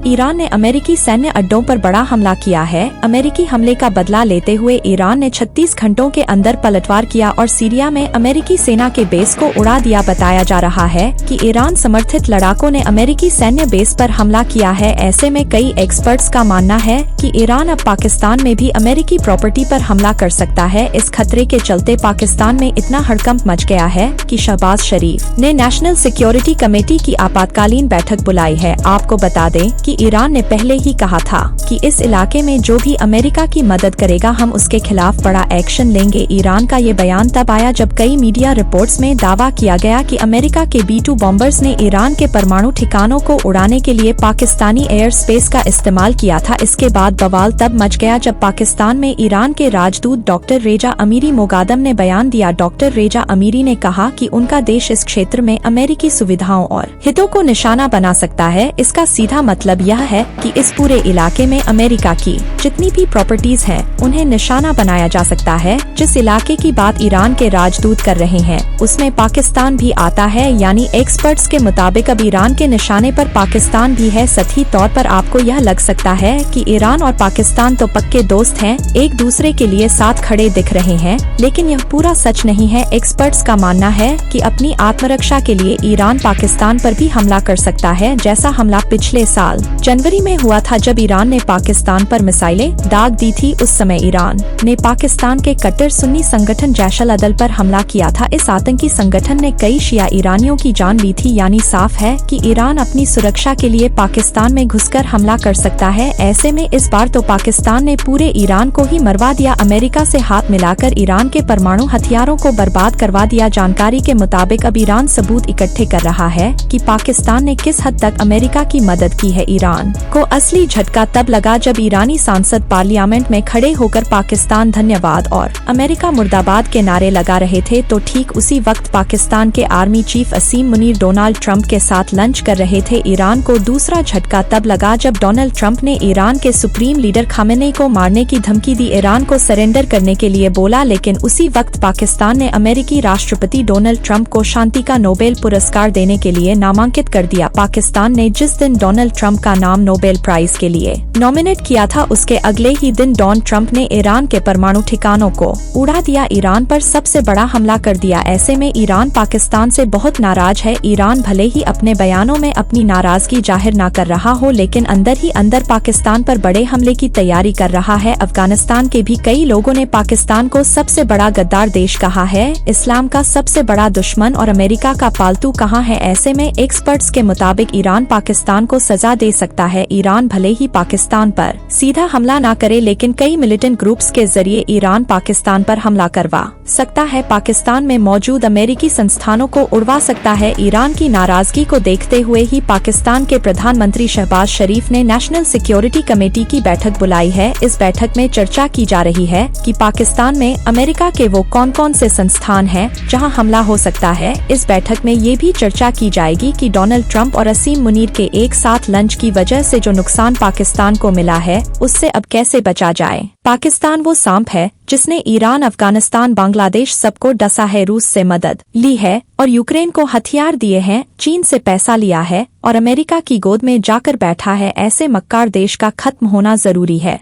Iran ने अमेरिकी सैन्य अड्डों पर बड़ा हमला किया है। अमेरिकी हमले का बदला लेते हुए ईरान ने 36 घंटों के अंदर पलटवार किया और सीरिया में अमेरिकी सेना के बेस को उड़ा दिया। बताया जा रहा है कि ईरान समर्थित लड़ाकों ने अमेरिकी सैन्य बेस पर हमला किया है। ऐसे में कई एक्सपर्ट्स का मानना है कि ईरान अब पाकिस्तान में भी अमेरिकी प्रॉपर्टी पर हमला कर सकता है। इस खतरे के चलते पाकिस्तान में इतना हड़कंप मच गया है कि शहबाज शरीफ ने नेशनल सिक्योरिटी कमेटी की आपातकालीन बैठक बुलाई है। आपको बता दें कि ईरान ने पहले ही कहा था कि इस इलाके में जो भी अमेरिका की मदद करेगा हम उसके खिलाफ बड़ा एक्शन लेंगे। ईरान का ये बयान तब आया जब कई मीडिया रिपोर्ट्स में दावा किया गया कि अमेरिका के B-2 बॉम्बर्स ने ईरान के परमाणु ठिकानों को उड़ाने के लिए पाकिस्तानी एयर स्पेस का इस्तेमाल किया था। इसके बाद बवाल तब मच गया जब पाकिस्तान में ईरान के राजदूत डॉक्टर रेजा अमीरी मोगादम ने बयान दिया। डॉक्टर रेजा अमीरी ने कहा कि उनका देश इस क्षेत्र में अमेरिकी सुविधाओं और हितों को निशाना बना सकता है। इसका सीधा मतलब यह है कि इस पूरे इलाके में अमेरिका की जितनी भी प्रॉपर्टीज हैं उन्हें निशाना बनाया जा सकता है। जिस इलाके की बात ईरान के राजदूत कर रहे हैं उसमें पाकिस्तान भी आता है, यानी एक्सपर्ट्स के मुताबिक अब ईरान के निशाने पर पाकिस्तान भी है। सही तौर पर आपको यह लग सकता है कि ईरान और पाकिस्तान तो पक्के दोस्त हैं, एक दूसरे के लिए साथ खड़े दिख रहे हैं, लेकिन यह पूरा सच नहीं है। एक्सपर्ट्स का मानना है कि अपनी आत्मरक्षा के लिए ईरान पाकिस्तान पर भी हमला कर सकता है, जैसा हमला पिछले साल जनवरी में हुआ था जब ईरान ने पाकिस्तान पर मिसाइलें दाग दी थी। उस समय ईरान ने पाकिस्तान के कट्टर सुन्नी संगठन जैश अल अदल पर हमला किया था। इस आतंकी संगठन ने कई शिया ईरानियों की जान ली थी, यानी साफ है कि ईरान अपनी सुरक्षा के लिए पाकिस्तान में घुसकर हमला कर सकता है। ऐसे में इस बार तो पाकिस्तान ने पूरे ईरान को ही मरवा दिया। अमेरिका से हाथ मिलाकर ईरान के परमाणु हथियारों को बर्बाद करवा दिया। जानकारी के मुताबिक अब ईरान सबूत इकट्ठे कर रहा है कि पाकिस्तान ने किस हद तक अमेरिका की मदद की है। ईरान को असली झटका तब लगा जब ईरानी सांसद पार्लियामेंट में खड़े होकर पाकिस्तान धन्यवाद और अमेरिका मुर्दाबाद के नारे लगा रहे थे, तो ठीक उसी वक्त पाकिस्तान के आर्मी चीफ असीम मुनीर डोनाल्ड ट्रंप के साथ लंच कर रहे थे। ईरान को दूसरा झटका तब लगा जब डोनाल्ड ट्रंप ने ईरान के सुप्रीम लीडर खामेनेई को मारने की धमकी दी, ईरान को सरेंडर करने के लिए बोला। लेकिन उसी वक्त पाकिस्तान ने अमेरिकी राष्ट्रपति डोनाल्ड ट्रंप को शांति का नोबेल पुरस्कार देने के लिए नामांकित कर दिया। पाकिस्तान ने जिस दिन डोनाल्ड ट्रंप का नाम नोबेल प्राइज के लिए नॉमिनेट किया था उसके अगले ही दिन डोनाल्ड ट्रंप ने ईरान के परमाणु ठिकानों को उड़ा दिया, ईरान पर सबसे बड़ा हमला कर दिया। ऐसे में ईरान पाकिस्तान से बहुत नाराज है। ईरान भले ही अपने बयानों में अपनी नाराजगी जाहिर न कर रहा हो, लेकिन अंदर ही अंदर पाकिस्तान पर बड़े हमले की तैयारी कर रहा है। अफगानिस्तान के भी कई लोगों ने पाकिस्तान को सबसे बड़ा गद्दार देश कहा है, इस्लाम का सबसे बड़ा दुश्मन और अमेरिका का पालतू कहा है। ऐसे में एक्सपर्ट्स के मुताबिक ईरान पाकिस्तान को सजा दे सकता है। ईरान भले ही पाकिस्तान पर सीधा हमला न करे, लेकिन कई मिलिटेंट ग्रुप्स के जरिए ईरान पाकिस्तान पर हमला करवा सकता है। पाकिस्तान में मौजूद अमेरिकी संस्थानों को उड़वा सकता है। ईरान की नाराजगी को देखते हुए ही पाकिस्तान के प्रधानमंत्री शहबाज शरीफ ने नेशनल सिक्योरिटी कमेटी की बैठक बुलाई है। इस बैठक में चर्चा की जा रही है कि पाकिस्तान में अमेरिका के वो कौन कौन से संस्थान हैं जहां हमला हो सकता है। इस बैठक में ये भी चर्चा की जाएगी कि डोनाल्ड ट्रंप और असीम मुनीर के एक साथ लंच की वजह से जो नुकसान पाकिस्तान को मिला है उससे अब कैसे बचा जाए। पाकिस्तान वो सांप है जिसने ईरान, अफगानिस्तान, बांग्लादेश सबको डसा है, रूस से मदद ली है और यूक्रेन को हथियार दिए हैं, चीन से पैसा लिया है और अमेरिका की गोद में जाकर बैठा है। ऐसे मक्कार देश का खत्म होना जरूरी है।